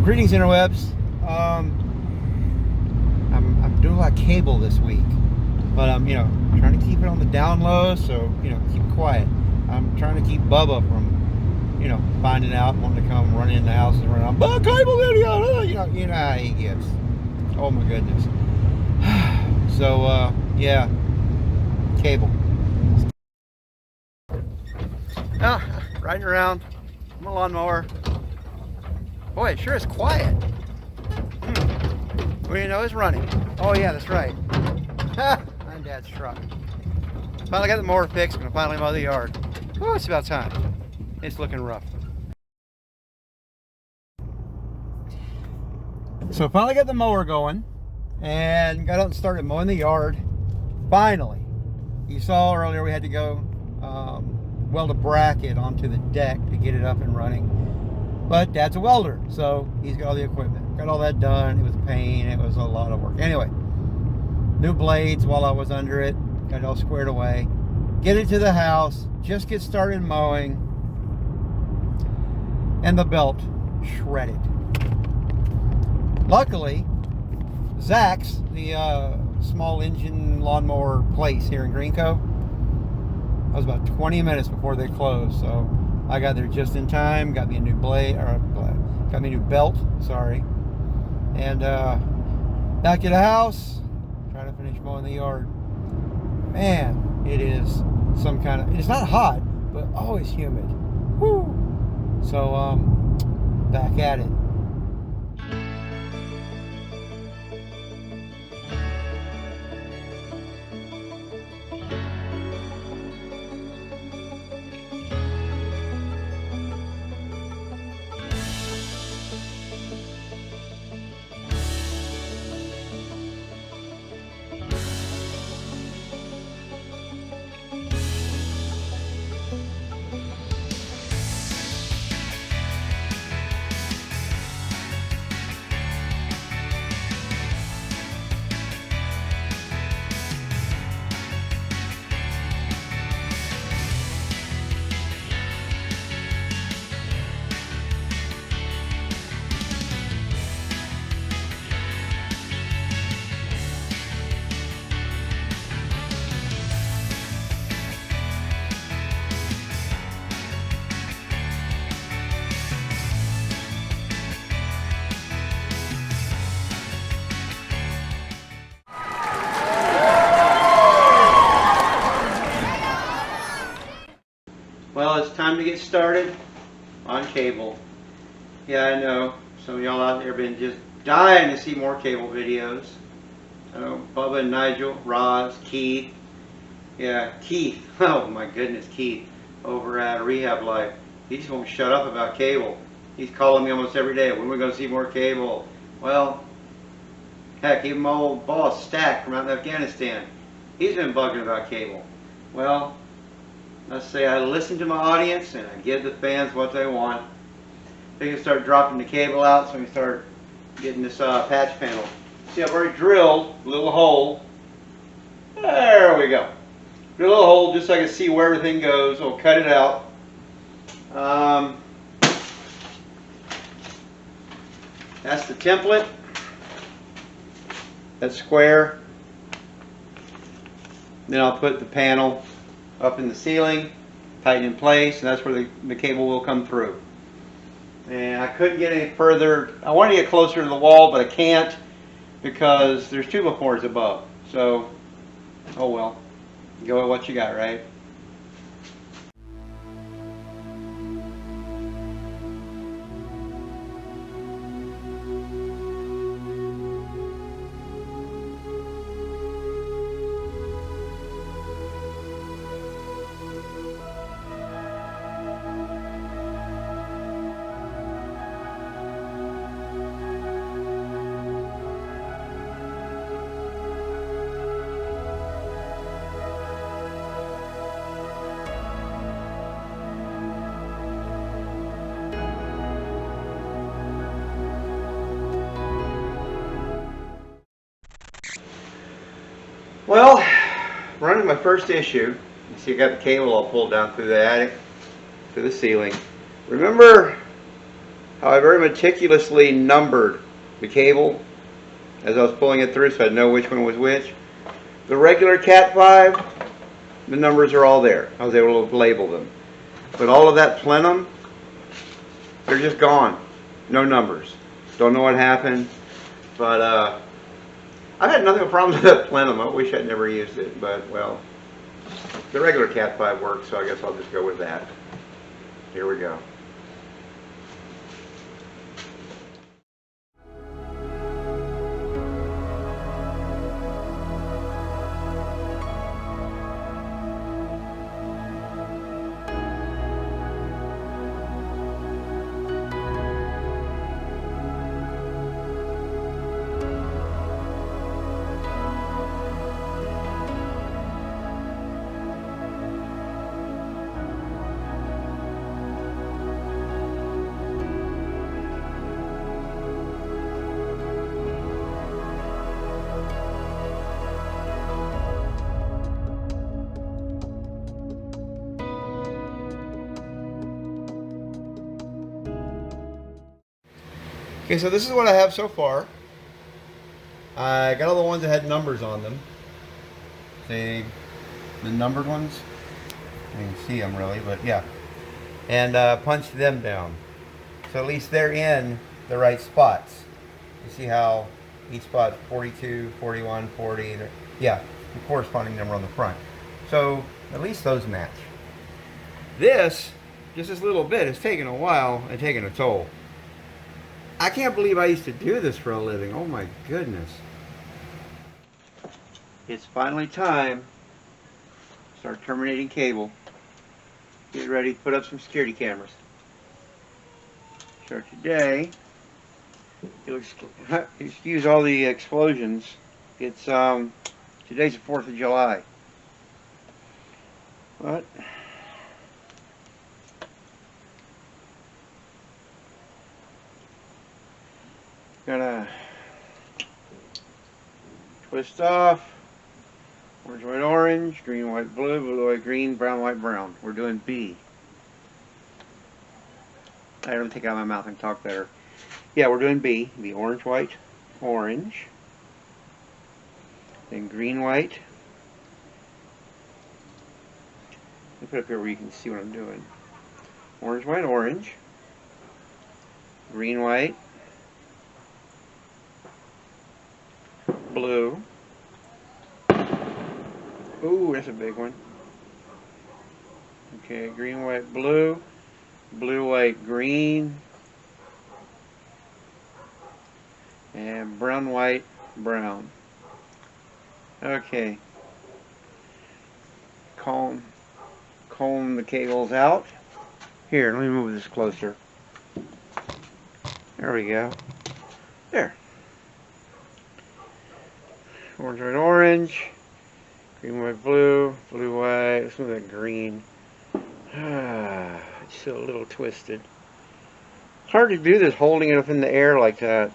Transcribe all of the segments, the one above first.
Greetings, interwebs. I'm doing a lot of cable this week, but I'm trying to keep it on the down low, so keep it quiet. I'm trying to keep Bubba from finding out, wanting to come running in the house and run out. Cable video, you know how he gets. Oh my goodness. So yeah, cable. Riding around. I'm a lawnmower. Boy, it sure is quiet. Well, it's running. Oh yeah, that's right. My dad's truck. Finally got the mower fixed. Gonna finally mow the yard. Oh, it's about time. It's looking rough. So finally got the mower going, and got out and started mowing the yard. Finally, you saw earlier we had to go weld a bracket onto the deck to get it up and running. But Dad's a welder, so he's got all the equipment. Got all that done. It was a pain. It was a lot of work. Anyway, new blades while I was under it. Got it all squared away. Get it to the house. Just get started mowing. And the belt shredded. Luckily, Zach's, the small engine lawnmower place here in Greenco, I was about 20 minutes before they closed, so I got there just in time. Got me a new blade, or got me a new belt. Sorry, and back to the house, trying to finish mowing the yard. Man, it is some kind of. It's not hot, but always humid. Woo! So back at it. Well, it's time to get started on cable. Yeah, I know some of y'all out there have been just dying to see more cable videos. I know Bubba and Nigel, Roz, Keith. Yeah, Keith. Oh my goodness, Keith over at Rehab Life. He just won't shut up about cable. He's calling me almost every day. When are we going to see more cable? Well, heck, even my old boss, Stack, from out in Afghanistan, he's been bugging about cable. Well, let's say I listen to my audience and I give the fans what they want. They can start dropping the cable out, so we can start getting this patch panel. See, I've already drilled a little hole. There we go. Drill a little hole just so I can see where everything goes. We'll cut it out. That's the template. That's square. Then I'll put the panel up in the ceiling, tighten in place, and that's where the cable will come through. And I couldn't get any further. I wanted to get closer to the wall, but I can't because there's 2 cords above. So, oh well. Go with what you got, right? Well, running my first issue. You see I got the cable all pulled down through the attic, to the ceiling. Remember how I very meticulously numbered the cable as I was pulling it through so I'd know which one was which. The regular Cat 5, the numbers are all there. I was able to label them. But all of that plenum, they're just gone. No numbers. Don't know what happened. But I've had nothing but problems with that plenum. I wish I'd never used it. But, well, the regular Cat 5 works, so I guess I'll just go with that. Here we go. Okay, so this is what I have so far. I got all the ones that had numbers on them. The numbered ones. You can see them really, but yeah. And punched them down. So at least they're in the right spots. You see how each spot 42, 41, 40. Yeah, the corresponding number on the front. So at least those match. This, just this little bit, has taken a while and taken a toll. I can't believe I used to do this for a living. Oh my goodness. It's finally time to start terminating cable. Get ready to put up some security cameras. So today, you'll excuse all the explosions. It's today's the 4th of July. But gonna twist off. Orange, white, orange, green, white, blue, blue, white, green, brown, white, brown. We're doing B. I don't take it out of my mouth and talk better. Yeah, we're doing B. B, orange, white, orange. Then green, white. Let me put it up here where you can see what I'm doing. Orange, white, orange. Green, white. Blue. Ooh, that's a big one. Okay, green, white, blue. Blue, white, green. And brown, white, brown. Okay. Comb the cables out. Here, let me move this closer. There we go. There. Orange, white, orange. Green, white, blue. Blue, white. Let's move that green. It's still a little twisted. It's hard to do this holding it up in the air like that.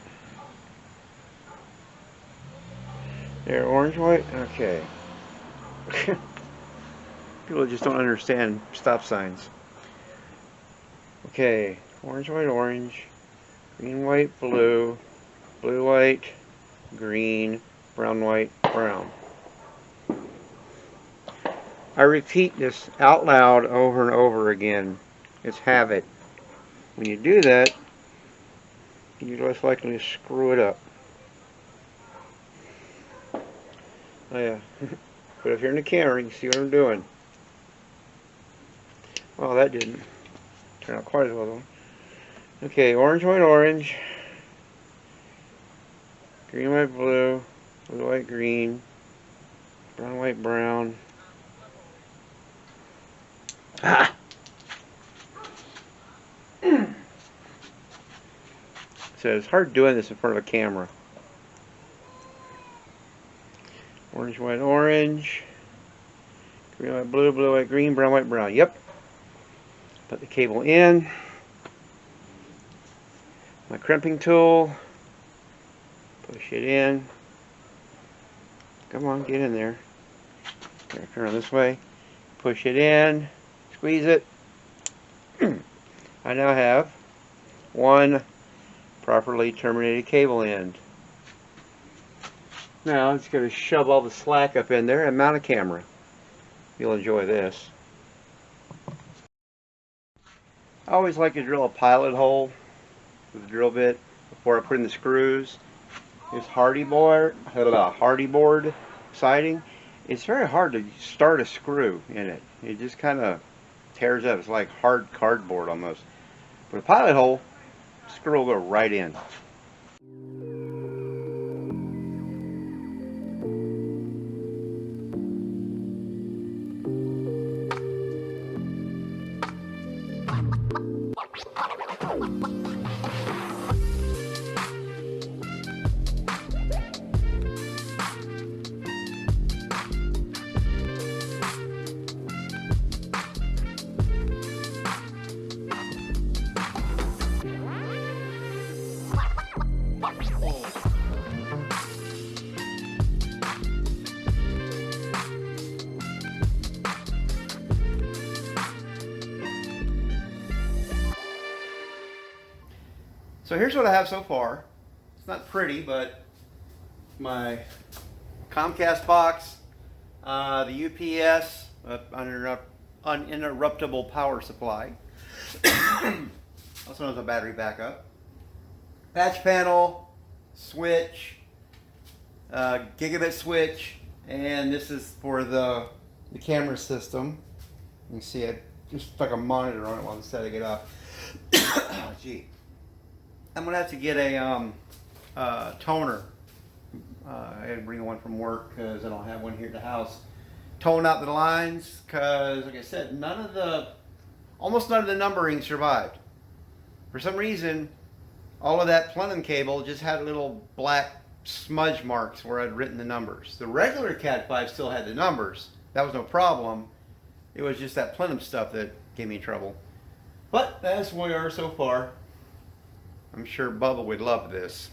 There, orange, white. Okay. People just don't understand stop signs. Okay, orange, white, orange. Green, white, blue. Blue, white, green. Brown, white, brown. I repeat this out loud over and over again. It's habit. When you do that, you're less likely to screw it up. Oh yeah. But if you're in the camera, you can see what I'm doing. Well, that didn't turn out quite as well. Okay, orange, white, orange. Green, white, blue. Blue, white, green. Brown, white, brown. Ah! So it's hard doing this in front of a camera. Orange, white, orange. Green, white, blue, blue, white, green, brown, white, brown. Yep. Put the cable in. My crimping tool. Push it in. Come on, get in there. Here, turn it this way. Push it in. Squeeze it. I now have one properly terminated cable end. Now I'm just going to shove all the slack up in there and mount a camera. You'll enjoy this. I always like to drill a pilot hole with a drill bit before I put in the screws. This hardy board siding, it's very hard to start a screw in it. It just kind of tears up. It's like hard cardboard almost. But a pilot hole, screw will go right in. So here's what I have so far. It's not pretty, but my Comcast box, the UPS, uninterruptible power supply, also known as a battery backup, patch panel, switch, gigabit switch, and this is for the camera system. You can see I just stuck a monitor on it while I'm setting it up. Oh, gee. I'm gonna have to get a toner. I had to bring one from work because I don't have one here at the house. Tone out the lines because, like I said, almost none of the numbering survived. For some reason, all of that plenum cable just had little black smudge marks where I'd written the numbers. The regular Cat 5 still had the numbers. That was no problem. It was just that plenum stuff that gave me trouble. But that's where we are so far. I'm sure Bubba would love this.